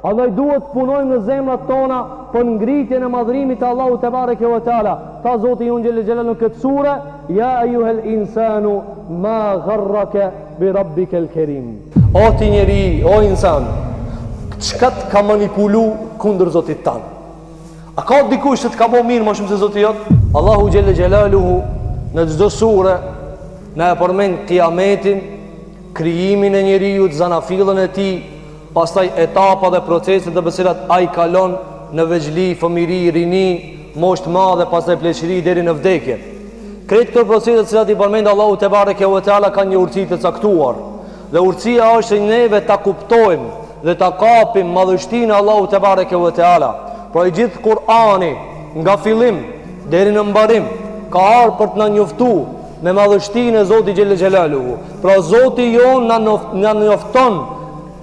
Andaj duhet punojmë në zemrat tona për ngritjen e madhërimit të Allahu te bareke ve teala. Ta Zoti i Ungjël Xhelal në këtë sure, ja ayyuhal insanu ma gharraka bi rabbikal karim. O ti njeri, o insan, çka të ka manipulu kundër Zotit tan? A ka dikush që të ka bëu mirë më shumë se Zoti jot? Allahu Xhelal Xhelaluhu në çdo sure na e përmend kiametin, krijimin e njeriu, zanafillën e tij, pastaj etapa dhe proceset dhe cilat ai kalon në veçli, fëmijëri, rini, moshë të madhe, pastaj pleqëri deri në vdekje. Këto këto procese të cilat i përmend Allahu te bareke ve teala kanë një urtësi të caktuar. Dhe urtësia është që neve ta kuptojmë dhe ta kapim madhështinë e Allahut te bareke ve teala. Pra i gjithë Kur'ani nga fillim deri në mbarim ka ardhur për të na njoftuar me madhështinë e Zotit Xhelel Xhelaluhu. Pra Zoti jon na njofton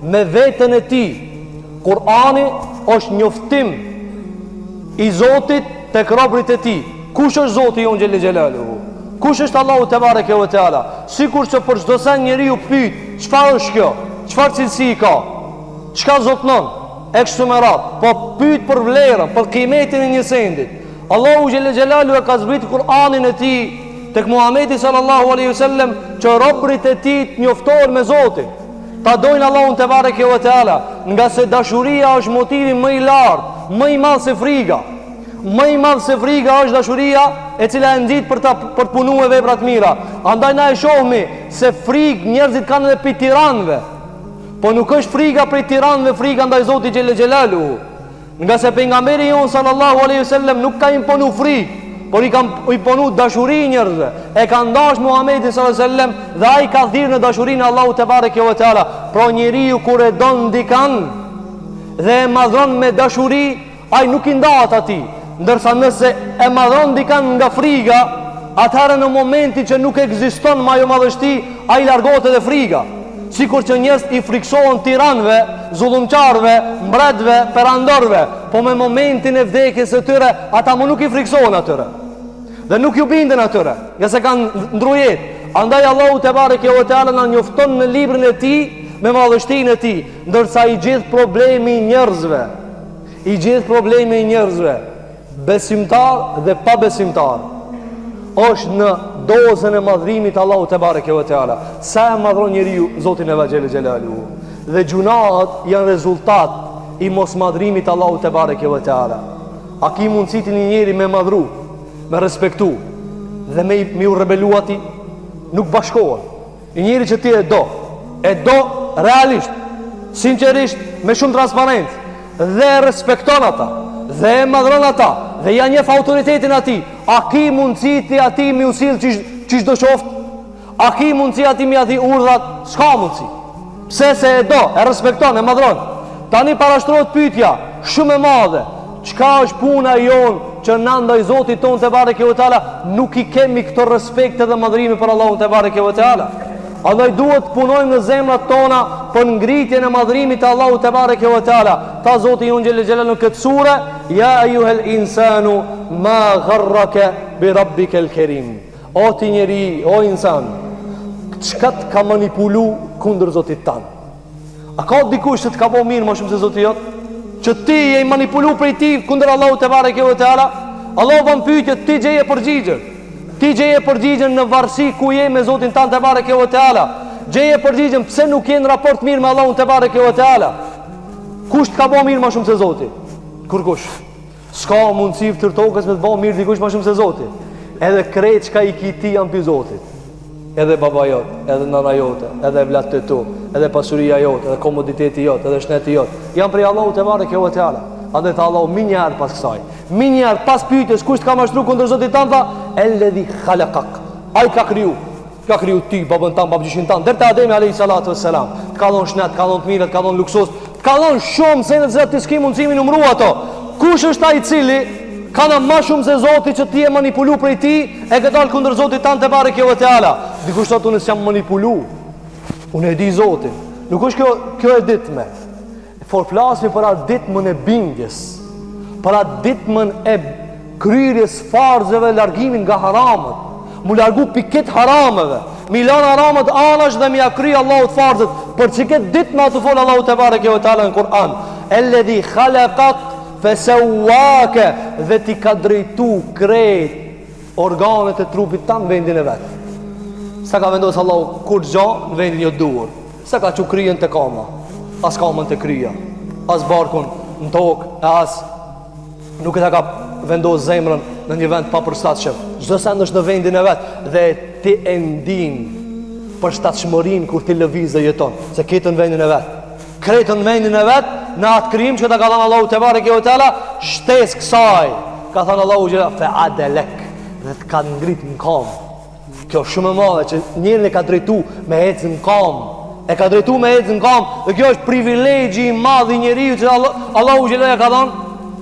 me vetën e tij. Kur'ani është njoftim i Zotit tek robërit e tij. Kush është Zoti jon Xhelel Xhelaluhu? Kush është Allahu te bareke ve teala? Sikur që për çdo sa njeriu pyet, çfarë është kjo? Çfarë cilësi ka? Çka zotnon? E kështu me radhë. Po pyet për vlerën, për kimetin e një sendit. Allahu Xhelel Xhelaluhu ka zbritur Kur'anin e tij tek Muhamedi sallallahu alaihi wasallam që robërit e tij njoftohen me Zotin. Ta dojnë Allahun te bareke ve teala, nga se dashuria është motivi më i lartë, më i madh se friga. Më i madh se friga është dashuria e cila e nxit për të punuar vepra të mira. Andaj na e shohmi se frikë njerëzit kanë edhe për tiranëve. Po nuk është friga për tiranëve, friga ndaj Zotit Xhelel Xhelaluhu. Nga se pejgamberi jon sallallahu alaihi wasallam nuk ka imponu frikë, por i ka imponu dashuri njerëzve. E ka ndash Muhamedi sallallahu alaihi wasallam dhe ai ka thirrë në dashurinë e Allahut te bareke ve teala. Pra njeriu kur e don dikan dhe e madhron me dashuri, ai nuk i ndahet atij. Ndërsa nëse e madhron dikan nga friga, atëherë në momentin që nuk ekziston më ajo madhështi, ai largohet edhe friga. Sikur që njerëz i friksohen tiranëve, zullumçarëve, mbretëve, perandorëve, po me momentin e vdekjes së tyre, ata më nuk i friksohen atyre. Dhe nuk ju binden atyre, nga se kanë ndrujet. Andaj Allahu te bareke ve teala na njofton në librin e tij me madhështinë e tij, ndërsa i gjithë problemi i njerëzve, besimtar dhe pa besimtar, është në dozën e madhrimit Allahu te bareke ve teala. Sa e madhron njeriu Zotin e Xhelel Xhelaluhu. Dhe gjunaat janë rezultat i mos madhrimit Allahu te bareke ve teala. A ki mundësi ti një njeri me madhru, me respektu dhe me u rebelu ati? Nuk bashkohen. Një njeri që ti e do realisht, sinqerisht, me shumë transparencë dhe respekton ata dhe e madhron ata dhe ja njeh autoritetin ati. A ki mundësi ti ati mi usil qish do qoftë? A ki mundësi ati mi ati urdhat? S'ka mundësi. Pse se e do, e respekton, e madhron. Tani parashtrohet pyetja shumë e madhe. Çka është puna jonë që na ndaj Zotit ton te bareke ve teala nuk i kemi këtë respekt dhe madhërimi për Allahun te bareke ve teala? Andaj duhet punojmë në zemrat tona për ngritjen e madhërimit të Allahut te bareke ve teala. Ta Zoti i Ungjël Xhelal në këtë sure, ja ayyuhal insanu ma gharraka bi rabbikal karim. O ti njeri, o insan, çka të ka manipulu kundër Zotit tan? A ka dikush që të ka bëu mirë më shumë se Zoti jot? Që ti je manipulu prej tij kundër Allahut te bareke ve teala? Allahu ban pyetje, ti gjeje përgjigjen. Ti gjeje përgjigjen në varësi ku je me Zotin tan te bareke ve teala. Gjeje përgjigjen pse nuk je në raport mirë me Allahun te bareke ve teala. Kush të ka bëu mirë më shumë se Zoti? Kurkush. S'ka mundësi fytyrë tokës me të bëu mirë dikush më shumë se Zoti. Edhe krejt çka i ki ti janë pi Zotit. Edhe baba jot, edhe nana jote, edhe vllatë tu, edhe pasuria jote, edhe komoditeti jot, edhe shneti jot, janë prej Allahut te bareke ve teala. Andaj tha Allahu më një herë pas kësaj. Më një herë pas pyetjes kush të ka mashtruar kundër Zotit tan, tha elladhi khalaqak. Ai ka kriju. Ka kriju ti, babën tan, babgjishin tan, deri te Ademi alayhi salatu wassalam. Ka dhon shnet, ka dhon të mirët, ka dhon luksos, ka dhon shumë se në të s'ke mundësi mi numëru ato. Kush është ai i cili ka në më shumë se Zoti që ti e manipulu prej ti e këtë dalë kundër Zotit tan te bareke ve teala? Dikush thotë unë s'jam manipulu, unë e di Zotin. Nuk është kjo e ditme. For flasmi për atë ditmën e bindjes, për atë ditmën e kryerjes farzeve, largimin nga haramat, mu largu piket harameve, mi lan haramat anash dhe mi akry Allahut farzet, për që këtë ditmë atë folë Allahut te bareke ve teala në Kur'an. Alladhi khalaqak fasawwaka, dhe ti ka drejtu krejt organet e trupit tan në vendin e vet. Sa ka vendosur Allahu kur gjë në vendin e duhur. Sa ka çu krijen te kama, as kamën te kryja, as barkun në tokë, as nuk e ta ka vendos zemrën në një vend pa përshtatshëm. Çdo sa është në vendin e vet dhe ti e ndin përshtatshmërinë kur ti lëviz dhe jeton, se ketën në vendin e vet. Kretën në vendin e vet, në atë krijim që ta ka dhënë Allahu te bareke ve teala, shtesë kësaj. Ka thënë Allahu xhela fa adalak, dhe të ka ngrit në kam. Kjo është shumë e madhe që njërin e ka drejtu me ecë në kam. E ka drejtu me ecë në kam, dhe kjo është privilegji i madh i njeriu që Allahu xhela ja ka dhënë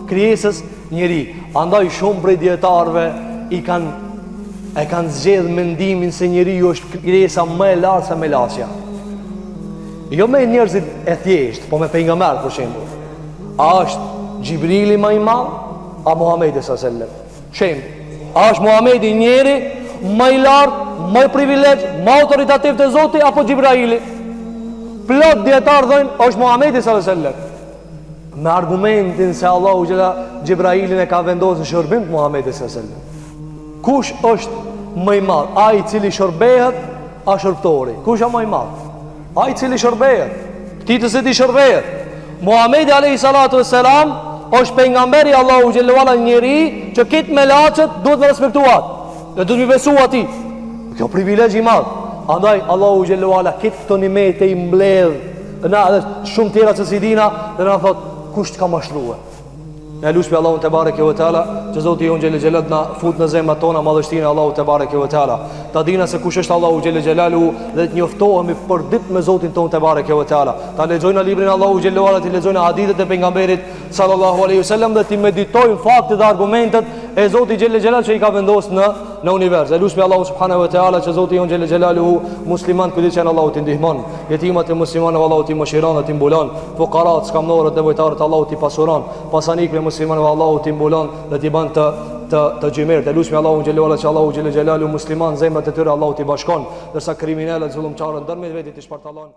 krijesës njeri. Andaj shumë prej dietarëve e kanë zgjedhur mendimin se njeriu është krijesa më e lartë se melasja. Jo me njerëzit e thjesht, po me pejgamber për shembull. A është Xhibrili më i madh a Muhamedi sallallahu alaihi wasallam? Shembull, a është Muhamedi njeri më i lartë, më i privilegj, më autoritativ te Zoti apo Xhibraili? Plot dietar thonë është Muhamedi sallallahu alaihi wasallam. Me argumentin se Allahu Xhibrailin e ka vendosur në shërbim të Muhamedit sallallahu alaihi wasallam. Kush është më i madh? Ai i cili shërbehet a shërbëtori? Kush është më i madh? Ai i cili shërbehet. Ti të se ti shërbehet. Muhamedi alayhi salatu wassalam është pejgamberi Allahu xhallahu ala, njeri që këtë me laçet duhet të respektuat. Dhe duhet të besuat atij. Kjo privilegj i madh. Andaj Allahu xhallahu ala këtë këto nimete i mbledh na edhe shumë tjera që si dina dhe na thot kush të ka mashtruar. Ne lutem Allahun te bareke ve teala, që Zoti i Onjël Xhelat na fut në zemrat tona madhështinë e Allahut te bareke ve teala. Ta dina se kush është Allahu Xhelel Xhelalu dhe të njoftohemi për ditë me Zotin ton te bareke ve teala. Ta lexojmë librin Allahu Xhelel Xhelalu, të lexojmë hadithet e pejgamberit sallallahu alaihi wasallam dhe të meditojmë faktet dhe argumentet e Zotit Xhelel Xhelal që i ka vendosur në univers. E lutem Allahu subhanahu wa taala që Zoti i Onjël Xhelalu musliman këtë që Allahu t'i ndihmon, yetimat e muslimanëve Allahu t'i mëshiron dhe t'i mbulon, fuqarat, skamnorët, nevojtarët Allahu t'i pasuron, pasanikëve muslimanëve Allahu t'i mbulon dhe t'i bën të gjimer. Të lutem Allahu xhelalu që Allahu xhelalu musliman zemrat e tyre Allahu t'i bashkon, ndërsa kriminalët, zullumçarët ndërmjet vetit t'i shpartallon.